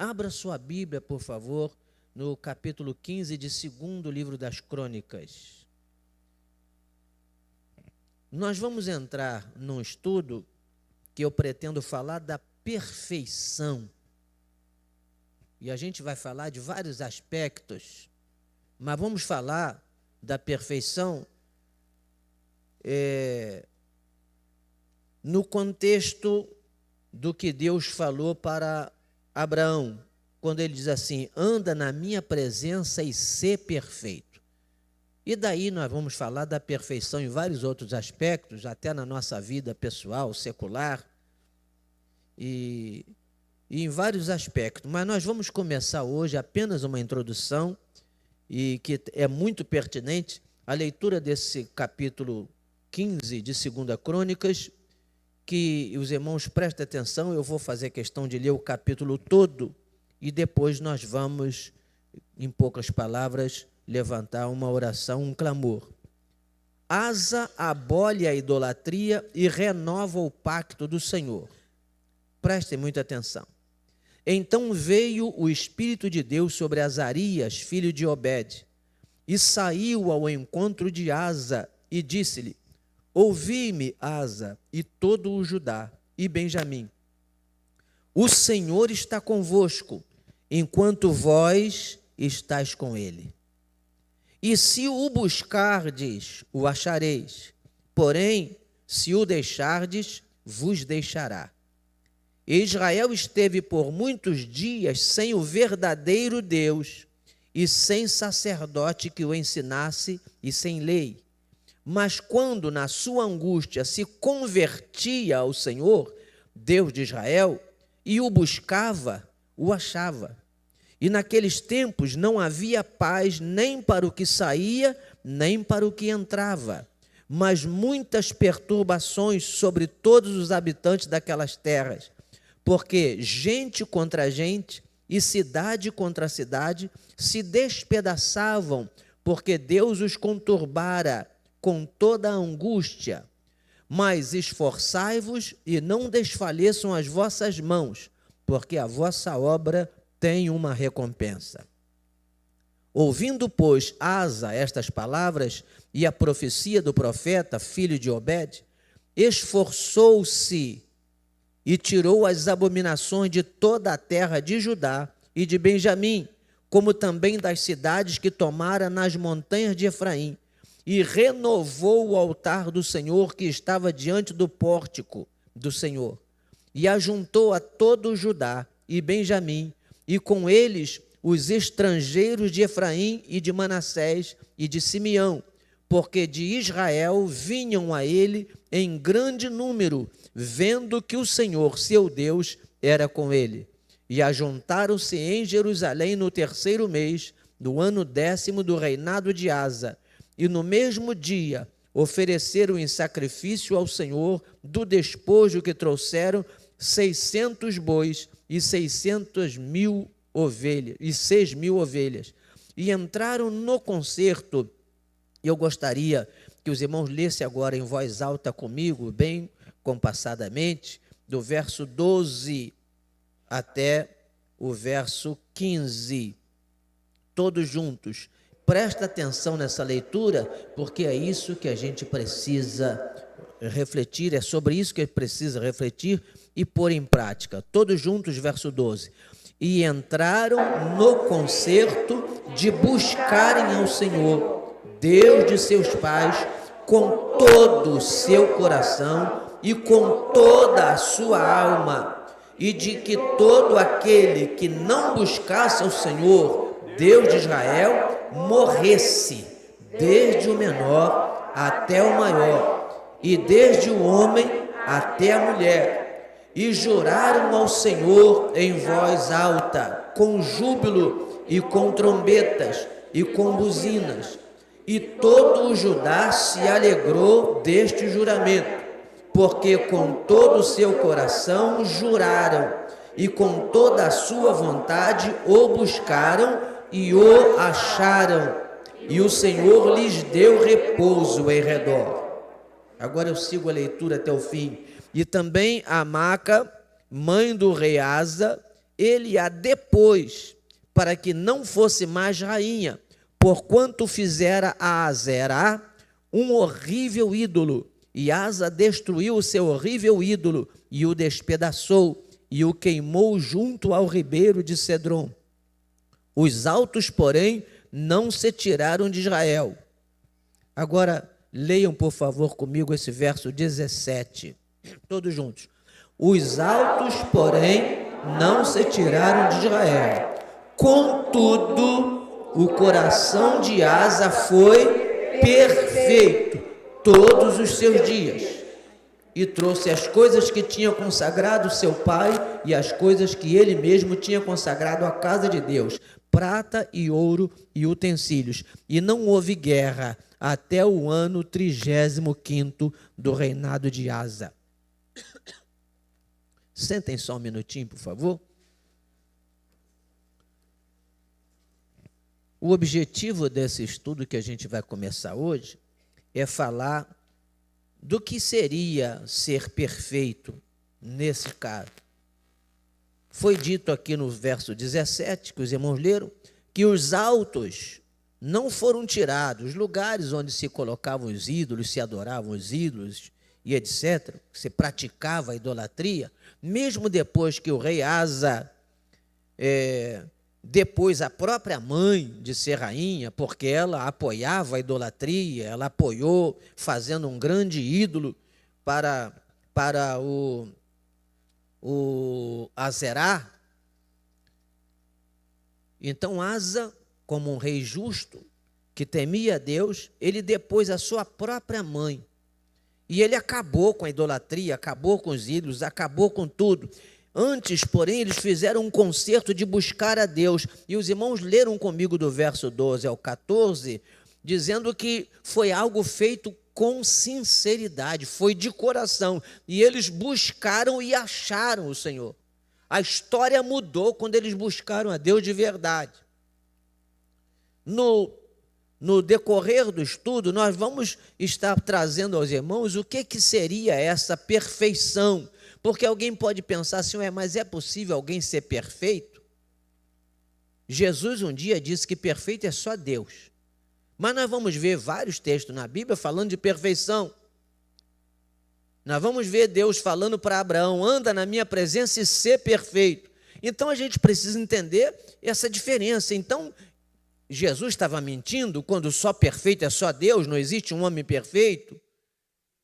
Abra sua Bíblia, por favor, no capítulo 15 de 2º livro das Crônicas. Nós vamos entrar num estudo que eu pretendo falar da perfeição. E a gente vai falar de vários aspectos, mas vamos falar da perfeição no contexto do que Deus falou para Abraão, quando ele diz assim: anda na minha presença e sê perfeito. E daí nós vamos falar da perfeição em vários outros aspectos, até na nossa vida pessoal, secular, e em vários aspectos. Mas nós vamos começar hoje apenas uma introdução, e que é muito pertinente, a leitura desse capítulo 15 de 2ª Crônicas, que os irmãos prestem atenção. Eu vou fazer questão de ler o capítulo todo e depois nós vamos, em poucas palavras, levantar uma oração, um clamor. Asa abole a idolatria e renova o pacto do Senhor. Prestem muita atenção. Então veio o Espírito de Deus sobre Azarias, filho de Obed, e saiu ao encontro de Asa e disse-lhe: ouvi-me, Asa, e todo o Judá e Benjamim. O Senhor está convosco, enquanto vós estáis com ele. E se o buscardes, o achareis. Porém, se o deixardes, vos deixará. Israel esteve por muitos dias sem o verdadeiro Deus e sem sacerdote que o ensinasse e sem lei. Mas quando na sua angústia se convertia ao Senhor, Deus de Israel, e o buscava, o achava. E naqueles tempos não havia paz nem para o que saía, nem para o que entrava, mas muitas perturbações sobre todos os habitantes daquelas terras, porque gente contra gente e cidade contra cidade se despedaçavam, porque Deus os conturbara com toda a angústia. Mas esforçai-vos e não desfaleçam as vossas mãos, porque a vossa obra tem uma recompensa. Ouvindo, pois, Asa estas palavras e a profecia do profeta, filho de Obed, esforçou-se e tirou as abominações de toda a terra de Judá e de Benjamim, como também das cidades que tomara nas montanhas de Efraim, e renovou o altar do Senhor que estava diante do pórtico do Senhor, e ajuntou a todo o Judá e Benjamim, e com eles os estrangeiros de Efraim e de Manassés e de Simeão, porque de Israel vinham a ele em grande número, vendo que o Senhor, seu Deus, era com ele. E ajuntaram-se em Jerusalém no 3º mês, no ano 10º do reinado de Asa, e no mesmo dia ofereceram em sacrifício ao Senhor do despojo que trouxeram 600 bois e 600.000 ovelhas, e 6.000 ovelhas. E entraram no concerto. Eu gostaria que os irmãos lessem agora em voz alta comigo, bem compassadamente, do verso 12 até o verso 15. Todos juntos. Presta atenção nessa leitura, porque é isso que a gente precisa refletir, é sobre isso que precisa refletir e pôr em prática. Todos juntos, verso 12. E entraram no concerto de buscarem ao Senhor, Deus de seus pais, com todo o seu coração e com toda a sua alma, e de que todo aquele que não buscasse ao Senhor, Deus de Israel, morresse, desde o menor até o maior, e desde o homem até a mulher. E juraram ao Senhor em voz alta, com júbilo e com trombetas e com buzinas. E todo o Judá se alegrou deste juramento, porque com todo o seu coração juraram, e com toda a sua vontade o buscaram e o acharam, e o Senhor lhes deu repouso em redor. Agora eu sigo a leitura até o fim. E também a Maaca, mãe do rei Asa, ele a depôs, para que não fosse mais rainha, porquanto fizera a Azerá um horrível ídolo. E Asa destruiu o seu horrível ídolo, e o despedaçou, e o queimou junto ao ribeiro de Cedron. Os altos, porém, não se tiraram de Israel. Agora, leiam, por favor, comigo esse verso 17, todos juntos. Os altos, porém, não se tiraram de Israel. Contudo, o coração de Asa foi perfeito todos os seus dias, e trouxe as coisas que tinha consagrado seu pai e as coisas que ele mesmo tinha consagrado à casa de Deus, prata e ouro e utensílios. E não houve guerra até o ano 35º do reinado de Asa. Sentem só um minutinho, por favor. O objetivo desse estudo que a gente vai começar hoje é falar do que seria ser perfeito nesse caso. Foi dito aqui no verso 17, que os irmãos leram, que os altos não foram tirados, os lugares onde se colocavam os ídolos, se adoravam os ídolos e etc., se praticava a idolatria, mesmo depois que o rei Asa, depois a própria mãe de ser rainha, porque ela apoiava a idolatria, ela apoiou fazendo um grande ídolo para o Azerá. Então Asa, como um rei justo, que temia a Deus, ele depôs a sua própria mãe. E ele acabou com a idolatria, acabou com os ídolos, acabou com tudo. Antes, porém, eles fizeram um concerto de buscar a Deus. E os irmãos leram comigo do verso 12 ao 14, dizendo que foi algo feito com sinceridade, foi de coração. E eles buscaram e acharam o Senhor. A história mudou quando eles buscaram a Deus de verdade. No decorrer do estudo, nós vamos estar trazendo aos irmãos o que seria essa perfeição. Porque alguém pode pensar assim, mas é possível alguém ser perfeito? Jesus um dia disse que perfeito é só Deus. Mas nós vamos ver vários textos na Bíblia falando de perfeição. Nós vamos ver Deus falando para Abraão, anda na minha presença e ser perfeito. Então a gente precisa entender essa diferença. Então, Jesus estava mentindo quando só perfeito é só Deus, não existe um homem perfeito?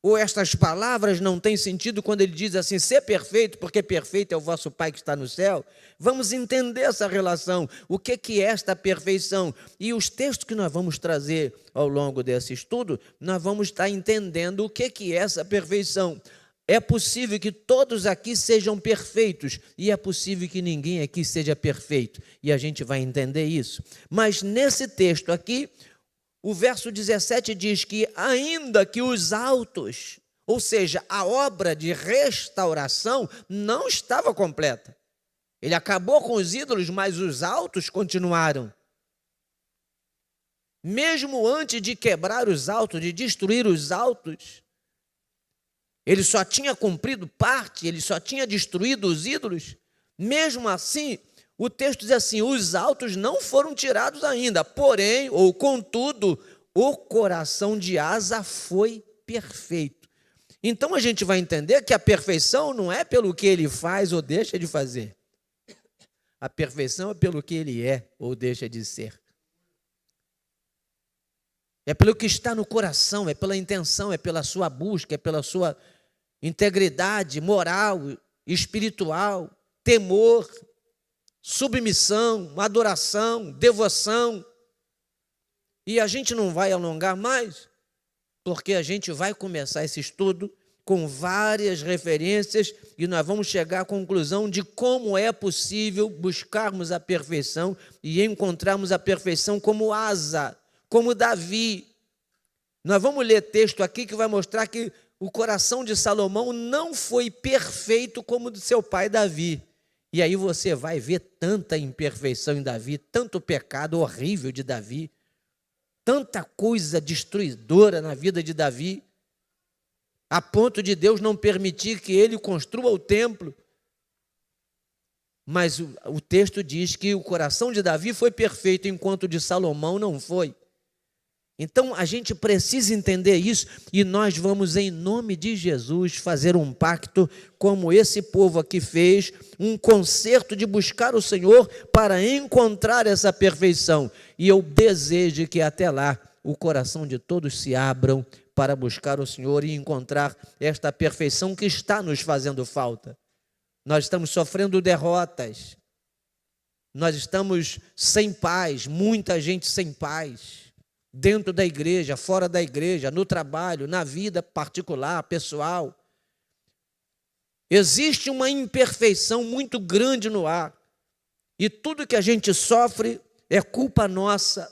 Ou estas palavras não têm sentido quando ele diz assim, ser perfeito, porque perfeito é o vosso Pai que está no céu? Vamos entender essa relação, o que é esta perfeição? E os textos que nós vamos trazer ao longo desse estudo, nós vamos estar entendendo o que é essa perfeição. É possível que todos aqui sejam perfeitos, e é possível que ninguém aqui seja perfeito, e a gente vai entender isso. Mas nesse texto aqui, o verso 17 diz que ainda que os altos, ou seja, a obra de restauração não estava completa. Ele acabou com os ídolos, mas os altos continuaram. Mesmo antes de quebrar os altos, de destruir os altos, ele só tinha cumprido parte, ele só tinha destruído os ídolos. Mesmo assim, o texto diz assim, os altos não foram tirados ainda, porém, ou contudo, o coração de Asa foi perfeito. Então a gente vai entender que a perfeição não é pelo que ele faz ou deixa de fazer. A perfeição é pelo que ele é ou deixa de ser. É pelo que está no coração, é pela intenção, é pela sua busca, é pela sua integridade moral, espiritual, temor, submissão, adoração, devoção. E a gente não vai alongar mais, porque a gente vai começar esse estudo com várias referências e nós vamos chegar à conclusão de como é possível buscarmos a perfeição e encontrarmos a perfeição como Asa, como Davi. Nós vamos ler texto aqui que vai mostrar que o coração de Salomão não foi perfeito como o do seu pai Davi. E aí você vai ver tanta imperfeição em Davi, tanto pecado horrível de Davi, tanta coisa destruidora na vida de Davi, a ponto de Deus não permitir que ele construa o templo. Mas o texto diz que o coração de Davi foi perfeito, enquanto o de Salomão não foi. Então, a gente precisa entender isso e nós vamos, em nome de Jesus, fazer um pacto como esse povo aqui fez, um concerto de buscar o Senhor para encontrar essa perfeição. E eu desejo que até lá o coração de todos se abram para buscar o Senhor e encontrar esta perfeição que está nos fazendo falta. Nós estamos sofrendo derrotas, nós estamos sem paz, muita gente sem paz. Dentro da igreja, fora da igreja, no trabalho, na vida particular, pessoal. Existe uma imperfeição muito grande no ar. E tudo que a gente sofre é culpa nossa.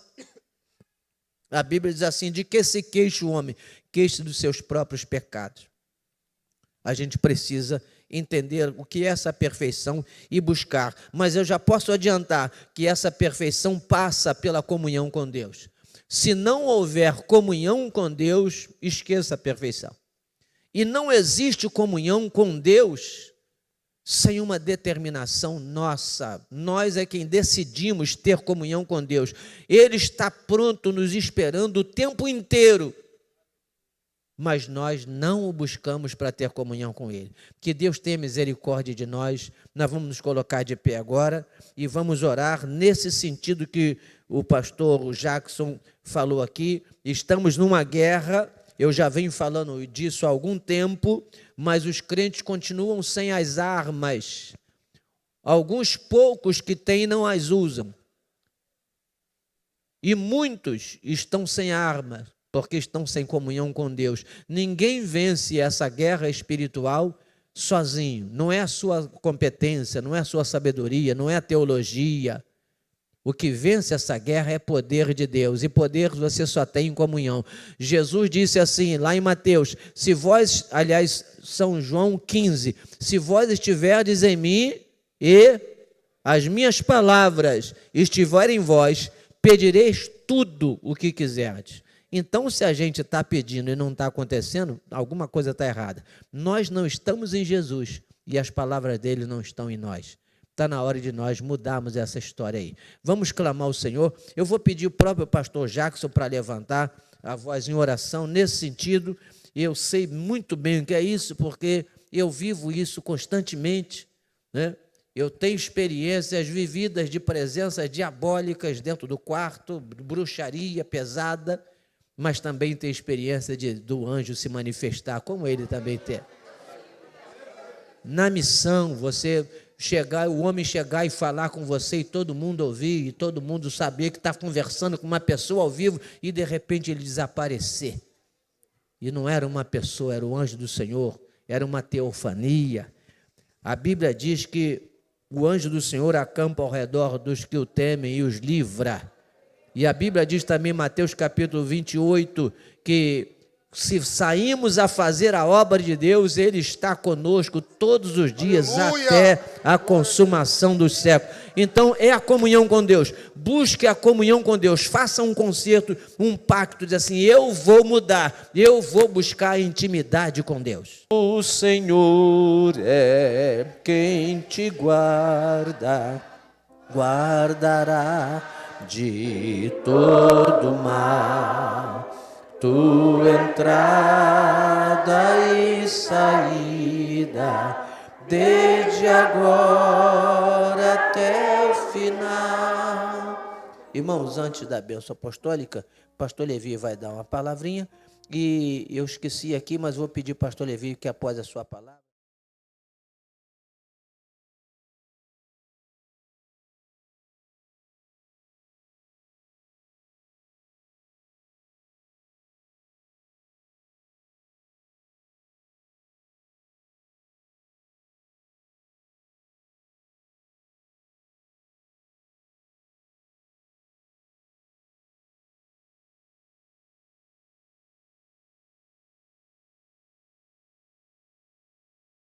A Bíblia diz assim: de que se queixa o homem? Queixe dos seus próprios pecados. A gente precisa entender o que é essa perfeição e buscar. Mas eu já posso adiantar que essa perfeição passa pela comunhão com Deus. Se não houver comunhão com Deus, esqueça a perfeição. E não existe comunhão com Deus sem uma determinação nossa. Nós é quem decidimos ter comunhão com Deus. Ele está pronto nos esperando o tempo inteiro. Mas nós não o buscamos para ter comunhão com Ele. Que Deus tenha misericórdia de nós. Nós vamos nos colocar de pé agora e vamos orar nesse sentido que o pastor Jackson falou aqui. Estamos numa guerra, eu já venho falando disso há algum tempo, mas os crentes continuam sem as armas. Alguns poucos que têm não as usam. E muitos estão sem armas, porque estão sem comunhão com Deus. Ninguém vence essa guerra espiritual sozinho. Não é a sua competência, não é a sua sabedoria, não é a teologia. O que vence essa guerra é poder de Deus, e poder você só tem em comunhão. Jesus disse assim, lá em Mateus, se vós, aliás, São João 15, se vós estiverdes em mim e as minhas palavras estiverem em vós, pedireis tudo o que quiserdes. Então, se a gente está pedindo e não está acontecendo, alguma coisa está errada. Nós não estamos em Jesus e as palavras dele não estão em nós. Está na hora de nós mudarmos essa história aí. Vamos clamar ao Senhor. Eu vou pedir o próprio pastor Jackson para levantar a voz em oração nesse sentido. Eu sei muito bem o que é isso, porque eu vivo isso constantemente, né? Eu tenho experiências vividas de presenças diabólicas dentro do quarto, bruxaria pesada, mas também tenho experiência do anjo se manifestar, como ele também tem. Na missão, o homem chegar e falar com você e todo mundo ouvir, e todo mundo saber que está conversando com uma pessoa ao vivo e de repente ele desaparecer. E não era uma pessoa, era o anjo do Senhor, era uma teofania. A Bíblia diz que o anjo do Senhor acampa ao redor dos que o temem e os livra. E a Bíblia diz também em Mateus capítulo 28, que se saímos a fazer a obra de Deus, Ele está conosco todos os dias, aleluia, até a consumação dos séculos. Então, é a comunhão com Deus. Busque a comunhão com Deus. Faça um concerto, um pacto, diz assim, eu vou mudar, eu vou buscar a intimidade com Deus. O Senhor é quem te guarda, guardará de todo mal. Tua entrada e saída, desde agora até o final. Irmãos, antes da bênção apostólica, pastor Levi vai dar uma palavrinha, e eu esqueci aqui, mas vou pedir ao pastor Levi que após a sua palavra.